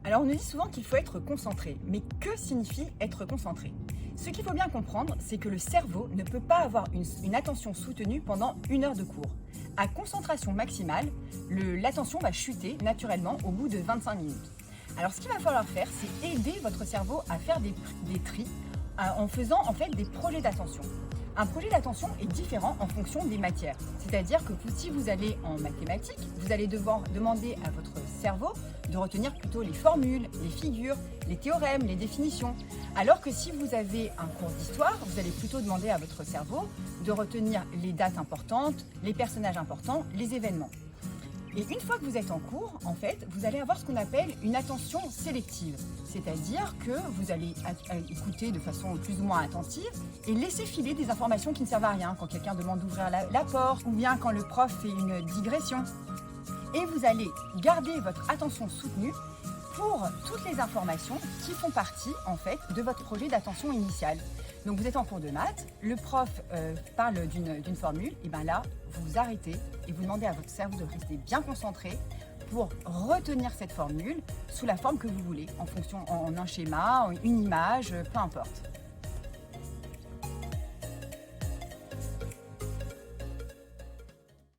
Alors on nous dit souvent qu'il faut être concentré, mais que signifie être concentré? Ce qu'il faut bien comprendre, c'est que le cerveau ne peut pas avoir une attention soutenue pendant 1 heure de cours. À concentration maximale, l'attention va chuter naturellement au bout de 25 minutes. Alors ce qu'il va falloir faire, c'est aider votre cerveau à faire des tris en faisant en fait des projets d'attention. Un projet d'attention est différent en fonction des matières. C'est-à-dire que si vous allez en mathématiques, vous allez devoir demander à votre cerveau de retenir plutôt les formules, les figures, les théorèmes, les définitions. Alors que si vous avez un cours d'histoire, vous allez plutôt demander à votre cerveau de retenir les dates importantes, les personnages importants, les événements. Et une fois que vous êtes en cours, en fait, vous allez avoir ce qu'on appelle une attention sélective. C'est-à-dire que vous allez écouter de façon plus ou moins attentive et laisser filer des informations qui ne servent à rien quand quelqu'un demande d'ouvrir la porte ou bien quand le prof fait une digression. Et vous allez garder votre attention soutenue pour toutes les informations qui font partie en fait de votre projet d'attention initial. Donc vous êtes en cours de maths, le prof parle d'une formule, et bien là vous vous arrêtez et vous demandez à votre cerveau de rester bien concentré pour retenir cette formule sous la forme que vous voulez, en fonction en un schéma, une image, peu importe.